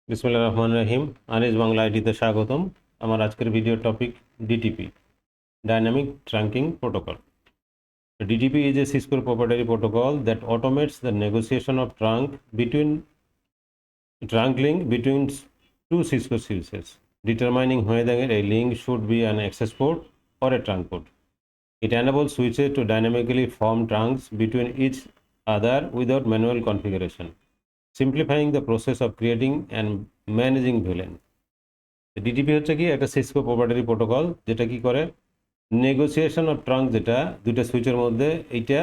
বিসমিল্লাহির রহমানির রহিম। আনিস বাংলা আইডিতে স্বাগতম। আমার আজকের video topic DTP, dynamic trunking protocol. DTP is a Cisco proprietary protocol that automates the negotiation of trunk link between two Cisco switches, determining whether a link should be an access port or a trunk port. It enables switches to dynamically form trunks between each other without manual configuration, simplifying the process of creating and managing VLAN. DTP হচ্ছে কি একটা Cisco proprietary protocol, যেটা কি করে negotiation of trunk, যেটা দুইটা সুইচের মধ্যে এইটা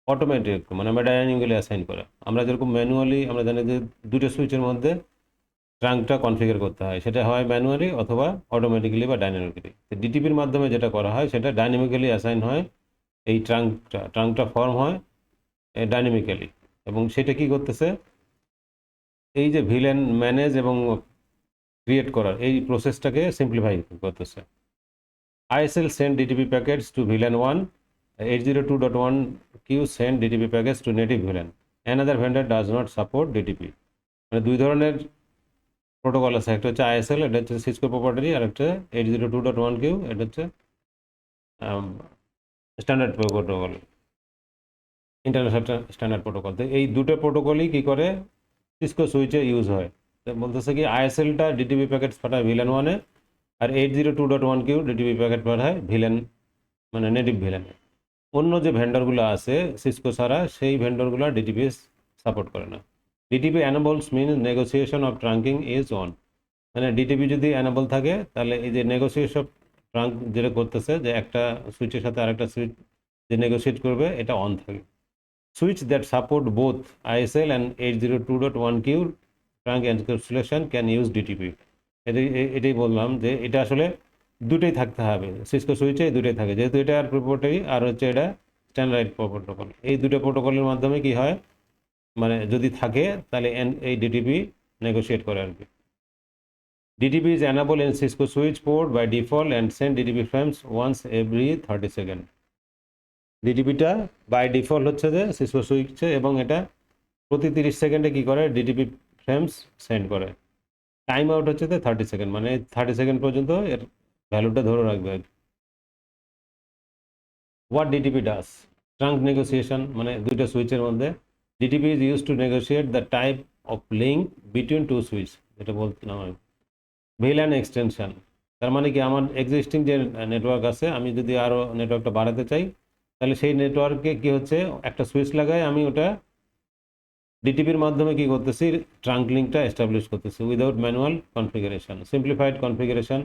অটোমেটিক মানে আমরা ডাইনামিক্যালি অ্যাসাইন করে। আমরা যেরকম ম্যানুয়ালি আমরা জানি যে দুটো সুইচের মধ্যে ট্রাঙ্কটা কনফিগার করতে হয়, সেটা হয় ম্যানুয়ালি অথবা অটোমেটিক্যালি বা ডাইনামিক্যালি। ডিটিপির মাধ্যমে যেটা করা হয় সেটা ডাইনামিক্যালি অ্যাসাইন হয়। এই ট্রাঙ্কটা ফর্ম হয় ডাইনামিক্যালি, এবং সেটা কি করতেছে, এই যে ভিলেন ম্যানেজ এবং ক্রিয়েট করার এই প্রসেসটাকে সিম্পলিফাই করতেছে। ISL send DTP packets to VLAN 1, 802.1q send DTP packets to native VLAN. Another vendor does not support DTP. মানে দুই ধরনের প্রোটোকল আছে, একটা হচ্ছে ISL, এটা হচ্ছে সিসকো প্রপ্রাইটারি, আর একটা 802.1q, এটা হচ্ছে standard protocol, international standard protocol. তো এই দুটো প্রোটোকলই কী করে সিসকো সুইচে ইউজ হয়। তো বলতেছে কি ISLটা ডিটিপি প্যাকেটস পাঠায় VLAN 1-এ, আর 802.1q ডিটিপি প্যাকেট পাঠায় ভিলেন মানে নেটিভ ভিলেনে। অন্য যে ভেন্ডরগুলো আছে সিসকো ছাড়া, সেই ভেন্ডরগুলো ডিটিপি সাপোর্ট করে না। DTP enables means negotiation of trunking is on. মানে ডিটিপি যদি অ্যানাবল থাকে, তাহলে এই যে নেগোসিয়েশন ট্রাঙ্ক যেটা করতেছে, যে একটা সুইচের সাথে আরেকটা সুইচ যে নেগোসিয়েট করবে, এটা অন থাকে। Switch that support both ISL and 802.1q trunk encapsulation can use DTP. এটাই বললাম যে এটা আসলে দুটোই থাকতে হবে, সিসকো সুইচে এই দুটোই থাকে, যেহেতু এটা আর প্রোপ্রাইটারি আর হচ্ছে এটা স্ট্যান্ডার্ড প্রোটোকল। এই দুটো প্রোটোকলের মাধ্যমে কি হয়, মানে যদি থাকে তাহলে এই ডিটিপি নেগোশিয়েট করে আর কি। DTP is enable in Cisco switch port by default and send DTP frames once every 30 second. ডিটিপিটা বাই ডিফল্ট হচ্ছে যে সিসকো সুইচে, এবং এটা প্রতি 30 সেকেন্ডে কি করে ডিটিপি ফ্রেমস সেন্ড করে। টাইম আউট হচ্ছে 30 সেকেন্ড, মানে 30 সেকেন্ড পর্যন্ত এর ভ্যালুটা ধরে রাখবে। What DTP does, trunk negotiation, মানে দুইটা সুইচের মধ্যে DTP is use to negotiate the type of link between two switch, যেটা বলছিলাম আমি। ভিল্যান এক্সটেনশন, তার মানে কি আমার এক্সিস্টিং যে নেটওয়ার্ক আছে, আমি যদি আরও নেটওয়ার্কটা বাড়াতে চাই, তাহলে সেই নেটওয়ার্কে কি হচ্ছে, একটা সুইচ লাগাই আমি ওটা ডিটিপির মাধ্যমে কি করতেছি, ট্রাঙ্ক লিঙ্কটা এস্টাবলিশ করতেছি without manual configuration, simplified configuration.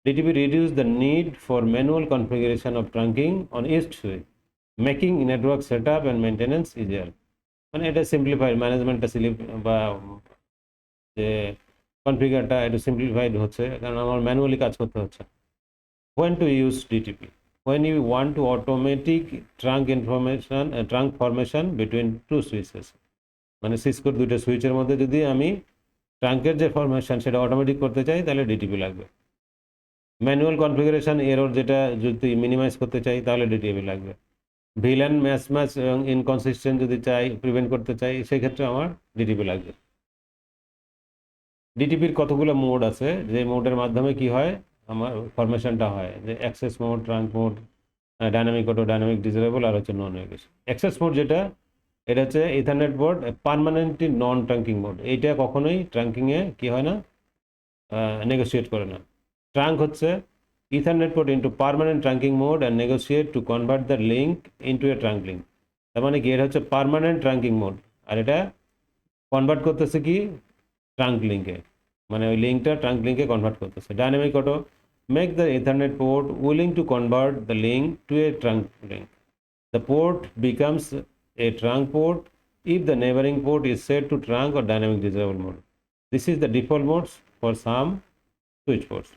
DTP reduce the need for manual configuration of trunking on each switch, making network setup and maintenance easier. মানে এটা সিম্পলিফাইড ম্যানেজমেন্টটা বা যে কনফিগারটা এটা সিম্পলিফাইড হচ্ছে, কারণ আমার ম্যানুয়ালি কাজ করতে হচ্ছে। When to use DTP? When you want to automatic trunk formation between two switches. মানে সিসকোর দুইটা সুইচের মধ্যে যদি আমি ট্রাঙ্কের যে ফরমেশন সেটা অটোমেটিক করতে চাই, তাহলে ডিটিপি লাগবে। ম্যানুয়াল কনফিগারেশন এরর যেটা যদি মিনিমাইজ করতে চাই, তাহলে ডিটিপি লাগবে। ভিলেন ম্যাচ এবং ইনকনসিস্টেন্ট যদি চাই প্রিভেন্ট করতে চাই, সেক্ষেত্রে আমার ডিটিপি লাগবে। ডিটিপির কতগুলো মোড আছে, যে মোডের মাধ্যমে কি হয় আমার ফরমেশনটা হয়, যে access mode, trunk mode, dynamic auto, dynamic disable, আর হচ্ছে নন নেগোশিয়েশন। অ্যাক্সেস মোড যেটা, এটা হচ্ছে ethernet board permanently non trunking mode, এইটা কখনোই ট্রাঙ্কিংয়ে কি হয় না, নেগোসিয়েট করে না। ট্রাঙ্ক হচ্ছে ethernet port into permanent trunking mode and negotiate two convert the link into A trunk link. তার মানে কি, এটা হচ্ছে পার্মানেন্ট ট্রাঙ্কিং মোড, আর এটা কনভার্ট করতেছে কি ট্রাঙ্ক লিঙ্কে, মানে ওই লিঙ্কটা ট্রাঙ্ক লিঙ্কে কনভার্ট করতেছে। Dynamic auto make the ethernet port willing to convert the link to a trunk link. The port becomes a trunk port if the neighboring port is set to trunk or dynamic disable mode. This is the default modes for some switch ports.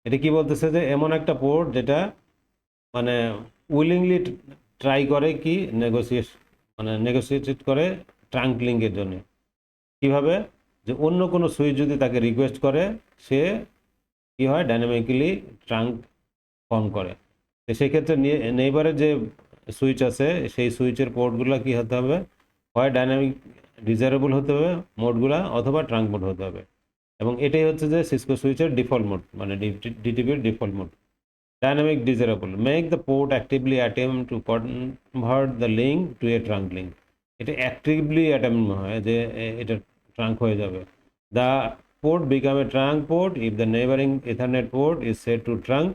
এটা কি বলতেছে, যে এমন একটা port যেটা মানে willingly try করে কি নেগোসিয়েট করে ট্রাঙ্ক লিঙ্কের জন্য। কিভাবে, যে অন্য কোনো সুইচ যদি তাকে রিকোয়েস্ট করে, সে কি হয় ডাইনামিক্যালি ট্রাঙ্ক ফর্ম করে। তো সেক্ষেত্রে নেইবারের যে সুইচ আছে, সেই সুইচের পোর্টগুলো কি হতে হবে, হয় ডাইনামিক ডিজারেবল হতে হবে মোডগুলা, অথবা ট্রাঙ্ক মোড হতে হবে। এবং এটাই হচ্ছে যে সিসকো সুইচের ডিফল্ট মোড, মানে ডিটিপির default mode. Dynamic desirable, make the port actively attempt to convert the link to a trunk link. এটা অ্যাক্টিভলি অ্যাটেম্প হয় যে এটা ট্রাঙ্ক হয়ে যাবে। The port become a trunk port if the neighbouring ethernet port is set to trunk,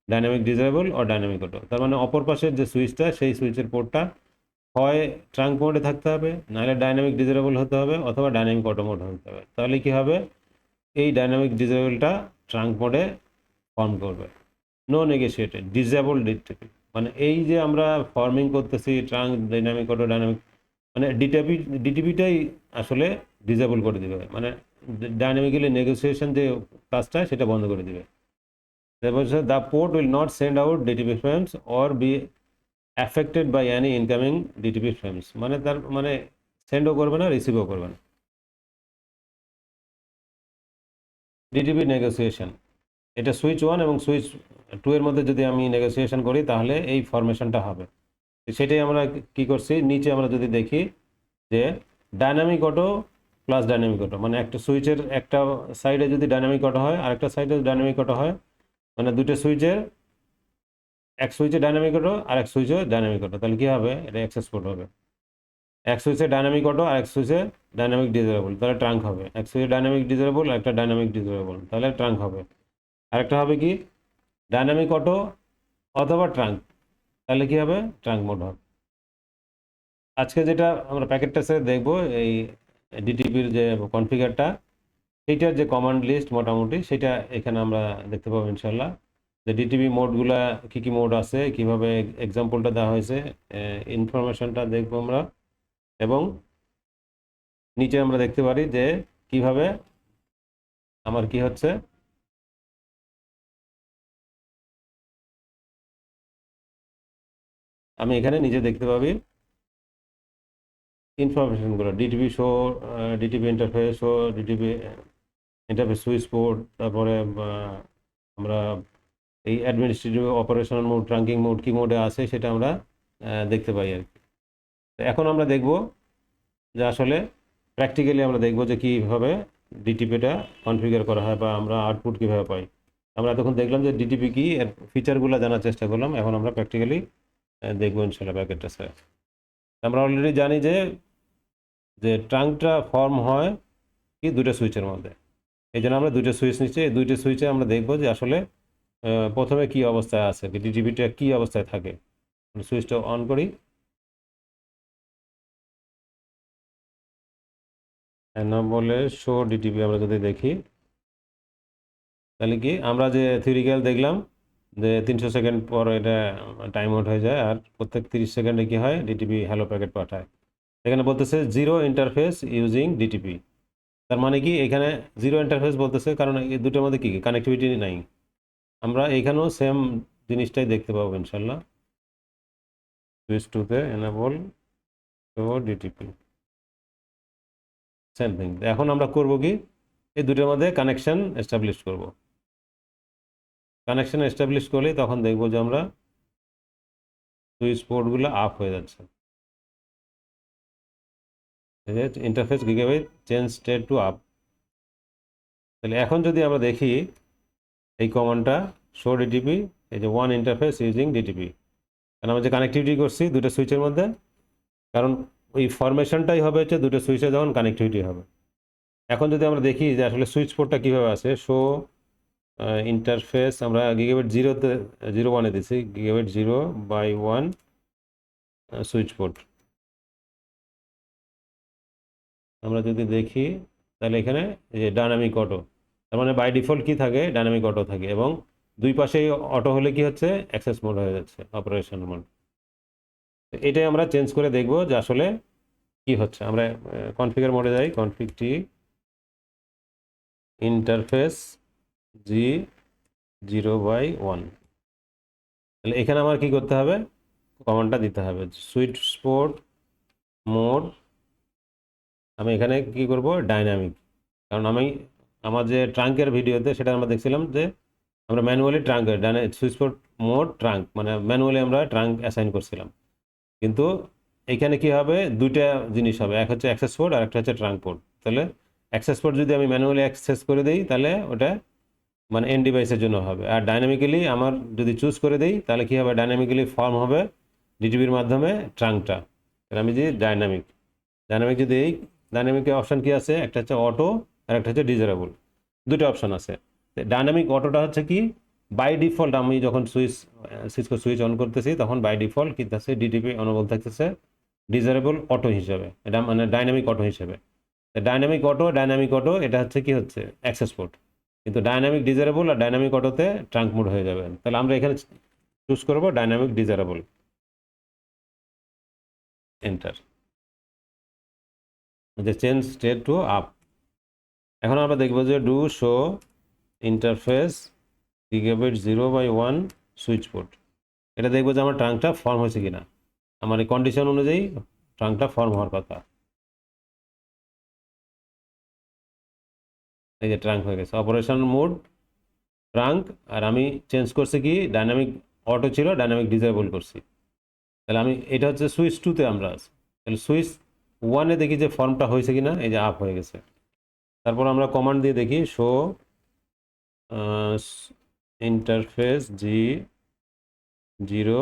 dynamic desirable or dynamic auto. তার মানে অপর পাশের যে সুইচটা, সেই সুইচের পোর্টটা হয় ট্রাঙ্ক মোডে থাকতে হবে, নাহলে ডাইনামিক ডিজারেবল হতে হবে, অথবা ডাইনামিক অটো মোড হতে হবে। তাহলে কি হবে, এই ডাইনামিক ডিজারেবলটা ট্রাঙ্ক মোডে ফর্ম করবে। নো নেগোশিয়েটেড ডিসেবল ডিটিপি, মানে এই যে আমরা ফর্মিং করতেছি ট্রাঙ্ক ডাইনামিক অটো ডাইনামিক, মানে ডিটিপিটাই আসলে ডিসেবল করে দিবে, মানে ডাইনামিক্যালি নেগোসিয়েশন যে কাজটা সেটা বন্ধ করে দিবে। তারপর the port will not send out DTP frames or be affected by any incoming DTP frames, মানে তার মানে সেন্ডও করবে না, রিসিভও করবে না। ডিটিপি নেগোসিয়েশন, এটা সুইচ 1 এবং সুইচ 2 এর মধ্যে যদি আমি নেগোসিয়েশন করি তাহলে এই ফরমেশনটা হবে। সেটাই আমরা কি করছি, নিচে আমরা যদি দেখি যে dynamic auto plus dynamic auto, মানে একটা সুইচের একটা সাইডে যদি ডাইনামিক অটো হয় আর একটা সাইডে ডাইনামিক অটো হয়, মানে দুটো সুইচের, এক সুইচে ডাইনামিক অটো আর এক সুইচে ডাইনামিক অটো, তাহলে কি হবে, এটা অ্যাক্সেস পোর্ট হবে। এক সুইচে ডাইনামিক অটো আর এক সুইচে ডাইনামিক ডিজারেবল, তাহলে ট্রাঙ্ক হবে। এক সুইচে ডাইনামিক ডিজারেবল আর একটা ডাইনামিক ডিজারেবল, তাহলে ট্রাঙ্ক হবে। আরেকটা হবে কি, ডাইনামিক অটো অথবা ট্রাঙ্ক, তাহলে কি হবে, ট্রাঙ্ক মোড হবে। আজকে যেটা আমরা প্যাকেট টেস্টে দেখবো, এই ডিটিপির যে কনফিগারটা, সেইটার যে কমান্ড লিস্ট মোটামুটি সেটা এখানে আমরা দেখতে পাবো ইনশাল্লাহ। যে ডিটিপি মোডগুলা কী কী মোড আছে, কীভাবে এক্সাম্পলটা দেওয়া হয়েছে, ইনফরমেশনটা দেখবো আমরা। এবং নিচে আমরা দেখতে পারি যে কিভাবে আমার কি হচ্ছে, আমি এখানে নিজে দেখতে পাবি ইনফরমেশনগুলো, DTP show, DTP interface show, DTP interface switch port, তারপরে আমরা এই administrative operational mode, trunking mode কী মোডে আছে সেটা আমরা দেখতে পাই আর কি। এখন আমরা দেখব যে আসলে প্র্যাকটিক্যালি আমরা দেখব যে কীভাবে ডিটিপিটা কনফিগার করা হয় বা আমরা আউটপুট কীভাবে পাই। আমরা এতক্ষণ দেখলাম যে ডিটিপি কি, এর ফিচারগুলো জানার চেষ্টা করলাম, এখন আমরা প্র্যাকটিক্যালি দেখবো ইনশাল্লাহ প্যাকেটটা স্যার। আমরা অলরেডি জানি যে ট্রাঙ্কটা ফর্ম হয় কি দুটো সুইচের মধ্যে, এই জন্য আমরা দুটো সুইচ নিচ্ছি। এই দুইটা সুইচে আমরা দেখবো যে আসলে প্রথমে কি অবস্থায় আছে, ডিটিপিটা কি অবস্থায় থাকে। সুইচটা অন করি, না বলে শো ডিটিপি আমরা যদি দেখি, তাহলে কি আমরা যে থিওরিক্যাল দেখলাম যে 300 সেকেন্ড পর এটা টাইম আউট হয়ে যায়, আর প্রত্যেক 30 সেকেন্ডে কি হয়, ডিটিপি হ্যালো প্যাকেট পাঠায়। এখানে বলতেছে জিরো ইন্টারফেস ইউজিং ডিটিপি, তার মানে কি এখানে জিরো ইন্টারফেস বলতেছে কারণ এই দুটোর মধ্যে কি কানেক্টিভিটি নাই। আমরা এখানেও সেম জিনিসটাই দেখতে পাবো ইনশাল্লাহ। সুইচ 2তে এনেবল তো ডিটিপি, সেম থিং। এখন আমরা করব কি, এই দুটোর মধ্যে কানেকশন এস্টাবলিশ করব। কানেকশন এস্টাবলিশ করলে তখন দেখব যে আমরা সুইচ পোর্টগুলো আপ হয়ে যাচ্ছে, interface gigabyte change state to up. তাহলে এখন যদি আমরা দেখি এই কমান্ডটা শো ডিটিপি, এই যে ওয়ান ইন্টারফেস ইউজিং ডিটিপি, কারণ আমরা যে কানেক্টিভিটি করছি দুটো সুইচের মধ্যে, কারণ ওই ফরমেশনটাই হবে হচ্ছে দুটো সুইচে যখন কানেক্টিভিটি হবে। এখন যদি আমরা দেখি যে আসলে সুইচ পোর্টটা কীভাবে আছে, শো ইন্টারফেস আমরা গিগাবাইট 0তে 0 1-এ দিচ্ছি, গিগাবাইট 0/1 সুইচ পোর্ট। আমরা যদি দেখি তাহলে এখানে এই যে ডাইনামিক অটো, তার মানে বাই ডিফল্ট কি থাকে, ডাইনামিক অটো থাকে, এবং দুই পাশেই অটো হলে কি হচ্ছে, অ্যাক্সেস মোড হয়ে যাচ্ছে, অপারেশন মোড। এটাই আমরা চেঞ্জ করে দেখব যে আসলে কি হচ্ছে। আমরা কনফিগার মোডে যাই, কনফিগ টি ইন্টারফেস G0/1, তাহলে এখানে আমার কি করতে হবে, কমান্ডটা দিতে হবে সুইচ পোর্ট মোড। আমি এখানে কি করব, ডাইনামিক, কারণ আমার যে ট্রাঙ্কের ভিডিওতে সেটা আমরা দেখছিলাম যে আমরা ম্যানুয়ালি ট্রাঙ্কের সুইচ পোর্ট মোড ট্রাঙ্ক, মানে ম্যানুয়ালি আমরা ট্রাঙ্ক অ্যাসাইন করছিলাম, কিন্তু এখানে কি হবে, দুইটা জিনিস হবে, এক হচ্ছে অ্যাক্সেস পোর্ট আর একটা হচ্ছে ট্রাঙ্ক পোর্ট। তাহলে অ্যাক্সেস পোর্ট যদি আমি ম্যানুয়ালি অ্যাক্সেস করে দিই তাহলে ওটা মানে এন্ড ডিভাইসের জন্য হবে, আর ডাইনামিক্যালি আমার যদি চুজ করে দিই তাহলে কি হবে, ডাইনামিক্যালি ফর্ম হবে ডিটিপির মাধ্যমে ট্রাঙ্কটা। তাহলে আমি যে ডাইনামিক যদি এই ডাইনামিকের অপশান কি আছে, একটা হচ্ছে অটো আর একটা হচ্ছে ডিজারেবল, দুটো অপশান আছে। ডাইনামিক অটোটা হচ্ছে কি, বাই ডিফল্ট আমি যখন সিসকো সুইচ অন করতেছি তখন বাই ডিফল্ট কি থাকছে, ডিটিপি অনবল থাকতেছে ডিজারেবল অটো হিসেবে, এটা মানে ডাইনামিক অটো হিসেবে। ডাইনামিক অটো এটা হচ্ছে কি হচ্ছে অ্যাক্সেস পোর্ট, কিন্তু ডাইনামিক ডিজারেবল আর ডাইনামিক অটোতে ট্রাঙ্ক মোড হয়ে যাবে। তাহলে আমরা এখানে চুজ করব ডাইনামিক ডিজারেবল, এন্টার, যে চেঞ্জ স্টেট টু আপ। এখন আমরা দেখবো যে do show interface gigabit 0/1 switch port, এটা দেখবো যে আমার ট্রাঙ্কটা ফর্ম হয়েছে কিনা। আমার এই কন্ডিশন অনুযায়ী ট্রাঙ্কটা ফর্ম হওয়ার কথা, এই যে ট্রাঙ্ক হয়ে গেছে অপারেশন মোড ট্রাঙ্ক, আর আমি চেঞ্জ করছি কি ডাইনামিক অটো ছিল ডাইনামিক ডিসেবল করছি। তাহলে আমি এটা হচ্ছে সুইচ টুতে আমরা আছি, তাহলে সুইচ ওয়ানে দেখি যে ফর্মটা হয়েছে কিনা, এই যে আপ হয়ে গেছে। তারপর আমরা কমান্ড দিয়ে দেখি show interface zero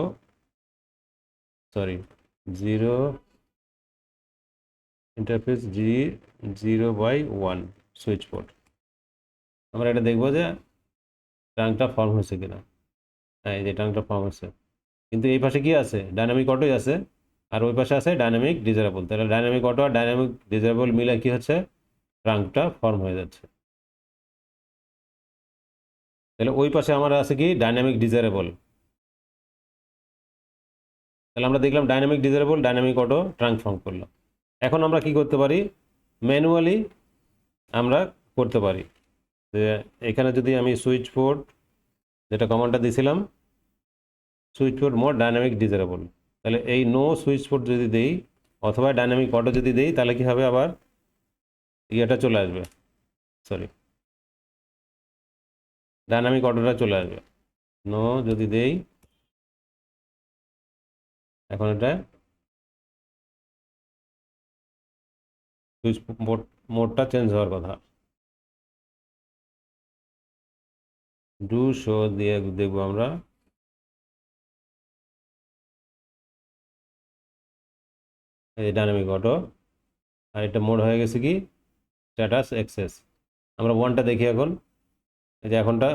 interface G0/1 switch port. আমরা এটা দেখবো যে ট্রাঙ্কটা ফর্ম হয়েছে কিনা। হ্যাঁ, এই যে ট্রাঙ্কটা ফর্ম হয়েছে, কিন্তু এই পাশে কি আছে, ডাইনামিক অটোই আছে, আর ওই পাশে আছে ডাইনামিক ডিজারেবল। তাহলে ডাইনামিক অটো আর ডাইনামিক ডিজারেবল মিলে কি হচ্ছে, ট্রাঙ্কটা ফর্ম হয়ে যাচ্ছে। তাহলে ওই পাশে আমার আছে কি ডাইনামিক ডিজারেবল। তাহলে আমরা দেখলাম dynamic desirable dynamic auto trunk form করলাম। এখন আমরা কি করতে পারি, ম্যানুয়ালি আমরা করতে পারি যে এখানে যদি আমি সুইচ পোর্ট যেটা কমান্ডটা দিয়েছিলাম, switch port mode dynamic desirable, তাহলে এই নো সুইচ পোর্ট যদি দেই অথবা ডাইনামিক অটো যদি দেই তাহলে কি হবে, আবার ইয়েটা চলে আসবে, সরি ডাইনামিক অটোটা চলে আসবে। নো যদি দেই, এখন এটা সুইচ মোডটা চেঞ্জ হওয়ার কথা। ডু শো দিয়ে দেখবো আমরা, এই ডাইনামিক অটো, আর এটা মোড হয়ে গেছে কি স্ট্যাটাস অ্যাক্সেস। আমরা ওয়ানটা দেখি এখন, এই যে এখনটা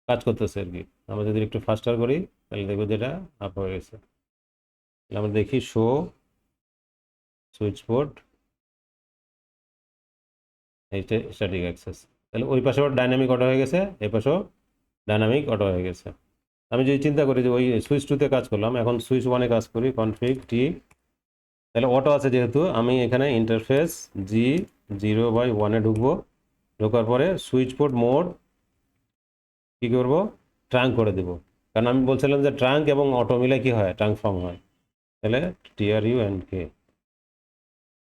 কাজ করতেছে আর কি। আমরা যদি একটু ফাস্টার করি তাহলে দেখবো যেটা আপ হয়ে গেছে। তাহলে আমরা দেখি শো সুইচ পোর্ট এইটা স্ট্যাটিক অ্যাক্সেস, তাহলে ওই পাশেও ডাইনামিক অটো হয়ে গেছে, এই পাশেও ডাইনামিক অটো হয়ে গেছে। আমি যদি চিন্তা করি যে ওই সুইচ টুতে কাজ করলাম, এখন সুইচ ওয়ানে কাজ করি, কনফিগ টি, তাহলে অটো আছে যেহেতু আমি এখানে ইন্টারফেস G0/1 ঢুকবো, ঢোকার পরে সুইচ পোর্ট মোড কী করবো, ট্রাঙ্ক করে দেবো, কারণ আমি বলছিলাম যে ট্রাঙ্ক এবং অটো মিলে কি হয়, ট্রাঙ্ক ফর্ম হয়। তাহলে TRUNK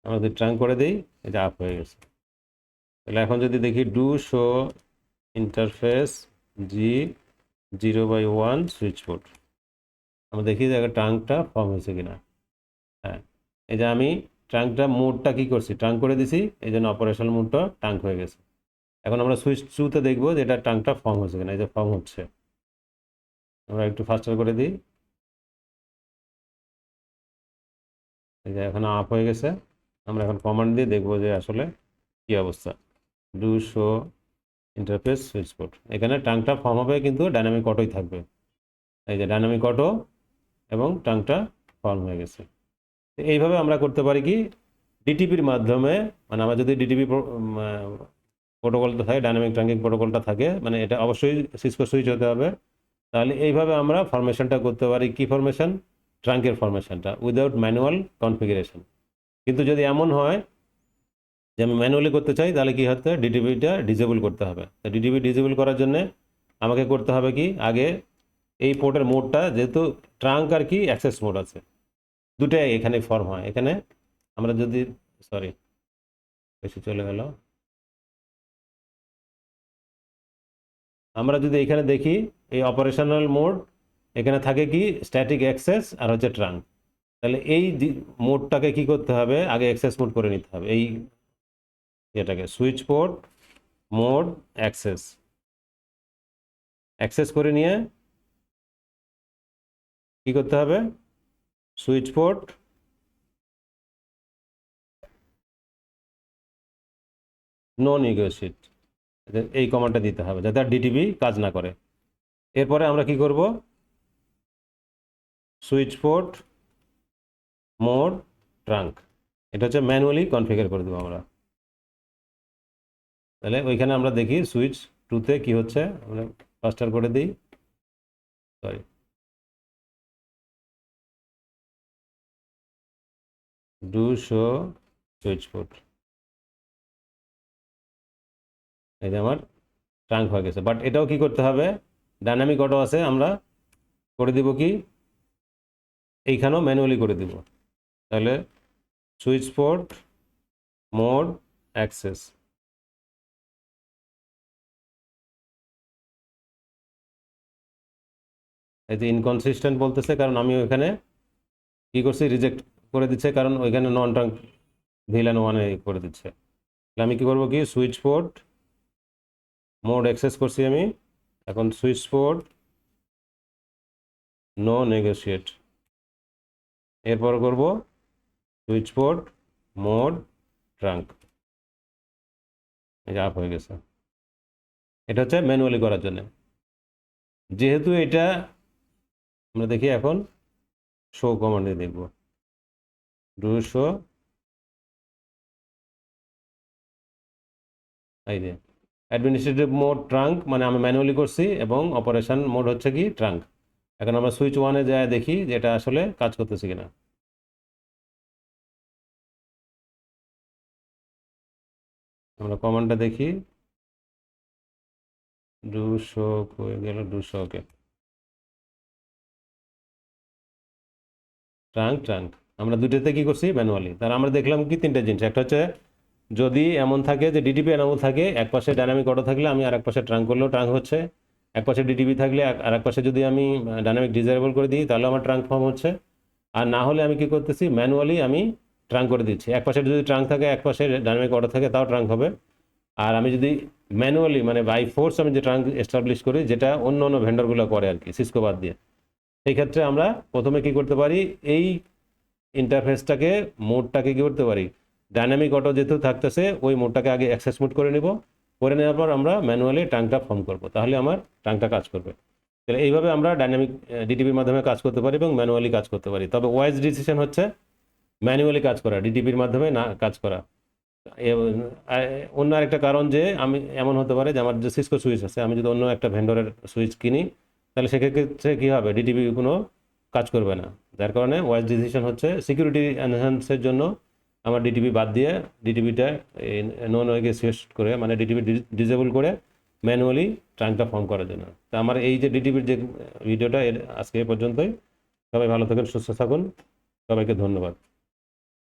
আমরা যদি ট্রাঙ্ক করে দিই, এটা আপ হয়ে গেছে। তাহলে এখন যদি দেখি do show interface G0/1 switch port, আমরা দেখি যে ট্রাঙ্কটা ফর্ম হয়েছে কিনা। হ্যাঁ, এই যে আমি ট্রাঙ্কটা মোডটা কি করছি, ট্রাঙ্ক করে দিছি, এই জন্য অপারেশনাল মোডটা ট্রাঙ্ক হয়ে গেছে। এখন আমরা সুইচ টুতে দেখবো যে এটা ট্রাঙ্কটা ফর্ম হয়েছে কিনা, এই যে ফর্ম হচ্ছে। আমরা একটু ফাস্টার করে দিই, এই যে এখন আপ হয়ে গেছে। আমরা এখন কমান্ড দিয়ে দেখবো যে আসলে কি অবস্থা। Do show interface switch port, এখানে ট্রাঙ্কটা ফর্ম হবে কিন্তু ডাইনামিক অটোই থাকবে, এই যে ডাইনামিক অটো এবং ট্রাঙ্কটা ফর্ম হয়ে গেছে। এইভাবে আমরা করতে পারি কি ডিটিপির মাধ্যমে, মানে আমার যদি ডিটিপি প্রোটোকলটা থাকে, ডাইনামিক ট্রাঙ্কিং প্রোটোকলটা থাকে, মানে এটা অবশ্যই সিসকো সুইচ হতে হবে, তাহলে এইভাবে আমরা ফরমেশনটা করতে পারি। কি ফরমেশন, ট্রাঙ্কের ফরমেশনটা উইদাউট ম্যানুয়াল কনফিগারেশন। কিন্তু যদি এমন হয় যে আমি ম্যানুয়ালি করতে চাই তাহলে কি হতে হবে, ডিটিপিটা ডিজেবল করতে হবে। তো ডিটিপি ডিজেবল করার জন্য আমাকে করতে হবে কি, আগে এই পোর্টের মোডটা, যেহেতু ট্রাঙ্ক আর কি অ্যাক্সেস মোড আছে, দুটাই এখানে ফর্ম হয়। এখানে আমরা যদি, সরি বেশি চলে গেল, আমরা যদি এখানে দেখি এই অপারেশনাল মোড, এখানে থাকে কি স্ট্যাটিক অ্যাক্সেস আর হচ্ছে ট্রাঙ্ক। তাহলে এই মোডটাকে কি করতে হবে, আগে অ্যাক্সেস মোড করে নিতে হবে। এই এটাকে switch port mode access access করে নিয়ে কি করতে হবে, সুইচ পোর্ট নো নেগোশিয়েট, এই কমান্ডটা দিতে হবে যাতে আর ডিটিবি কাজ না করে। এরপরে আমরা কি করব, সুইচ পোর্ট মোড ট্রাঙ্ক, এটা হচ্ছে ম্যানুয়ালি কনফিগার করে দেবো আমরা। তাহলে ওইখানে আমরা দেখি সুইচ টুতে কি হচ্ছে, আমরা ফাস্টার করে দিই, sorry do show switch port, এই যে আমার ট্রাঙ্ক হয়ে গেছে। বাট এটাও কি করতে হবে, ডাইনামিক অটো আছে, আমরা করে দিব কি, এইখানেও ম্যানুয়ালি করে দিব। তাহলে সুইচ পোর্ট মোড অ্যাক্সেস, এই যে ইনকনসিস্টেন্ট বলতেছে, কারণ আমি ওইখানে কি করছি, রিজেক্ট করে দিচ্ছে, কারণ ওইখানে নন ট্রাঙ্ক ভিলান ওয়ানে করে দিচ্ছে। তাহলে আমি কি করবো, কি সুইচ পোর্ট মোড অ্যাক্সেস করছি আমি, এখন সুইচ পোর্ট নো নেগোশিয়েট, এরপর করব সুইচ পোর্ট মোড ট্রাঙ্ক, এই যে আপ হয়ে গেছে। এটা হচ্ছে ম্যানুয়ালি করার জন্য। যেহেতু এটা আমরা দেখি এখন শো কমান্ডে দেখব, ডু শো, এই যে অ্যাডমিনিস্ট্রেটিভ মোড ট্রাঙ্ক, মানে আমি ম্যানুয়ালি করছি, এবং অপারেশন মোড হচ্ছে কি ট্রাঙ্ক। এখন আমরা সুইচ ওয়ানে যায় দেখি যে এটা আসলে কাজ করতেছে কিনা। আমরা কমান্ডটা দেখি, ডু শো হয়ে গেল, do show, okay, trunk trunk আমরা দুটোতে কি করছি ম্যানুয়ালি। তার আমরা দেখলাম কি তিনটা জিনিস, একটা হচ্ছে যদি এমন থাকে যে ডিটিপি এনাবল থাকে, এক পাশে ডাইনামিক অটো থাকলে আমি আর এক পাশে ট্রাঙ্ক করলেও ট্রাঙ্ক হচ্ছে, এক পাশে ডিটিপি থাকলে আর এক পাশে যদি আমি ডাইনামিক ডিসেবল করে দিই তাহলে আমার ট্রাঙ্ক ফর্ম হচ্ছে। আর না হলে আমি কি করতেছি, ম্যানুয়ালি আমি ট্রাঙ্ক করে দিচ্ছি, এক পাশে যদি ট্রাঙ্ক থাকে এক পাশে ডাইনামিক অটো থাকে তাও ট্রাঙ্ক হবে। আর আমি যদি ম্যানুয়ালি মানে বাই ফোর্স আমি যে ট্রাঙ্ক এস্টাবলিশ করি, যেটা অন্য অন্য ভেন্ডরগুলো করে আর কি, সিসকো বাদ দিয়ে, সেই ক্ষেত্রে আমরা প্রথমে কি করতে পারি, এই ইন্টারফেসটাকে মোডটাকে কি করতে পারি, ডাইনামিক অটো যেহেতু থাকতেছে ওই মোডটাকে আগে অ্যাক্সেস মোড করে নিব, করে নেওয়ার পর আমরা ম্যানুয়ালি ট্রাঙ্কটা ফর্ম করব, তাহলে আমার ট্রাঙ্কটা কাজ করবে। তাহলে এইভাবে আমরা ডাইনামিক ডিটিপির মাধ্যমে কাজ করতে পারি এবং ম্যানুয়ালি কাজ করতে পারি। তবে ওয়াইজ ডিসিশন হচ্ছে ম্যানুয়ালি কাজ করা, ডিটিপির মাধ্যমে না কাজ করা। অন্য আরেকটা কারণ যে আমি এমন হতে পারে যে আমার যে সিসকো সুইচ আছে, আমি যদি অন্য একটা ভেন্ডরের সুইচ কিনি তাহলে সেক্ষেত্রে কী হবে, ডিটিপি কোনো কাজ করবে না। যার কারণে ওয়াইজ ডিসিশন হচ্ছে সিকিউরিটি এনহ্যান্সের জন্য আমার ডিটিপি বাদ দিয়ে ডিটিপিটা নন ওয়েকে শেষ করে, মানে ডিটিপি ডিসেবল করে ম্যানুয়ালি ট্রাঙ্কটা ফর্ম করার জন্য। তা আমার এই যে ডিটিপির যে ভিডিওটা আজকে এ পর্যন্তই। সবাই ভালো থাকুন, সুস্থ থাকুন, সবাইকে ধন্যবাদ।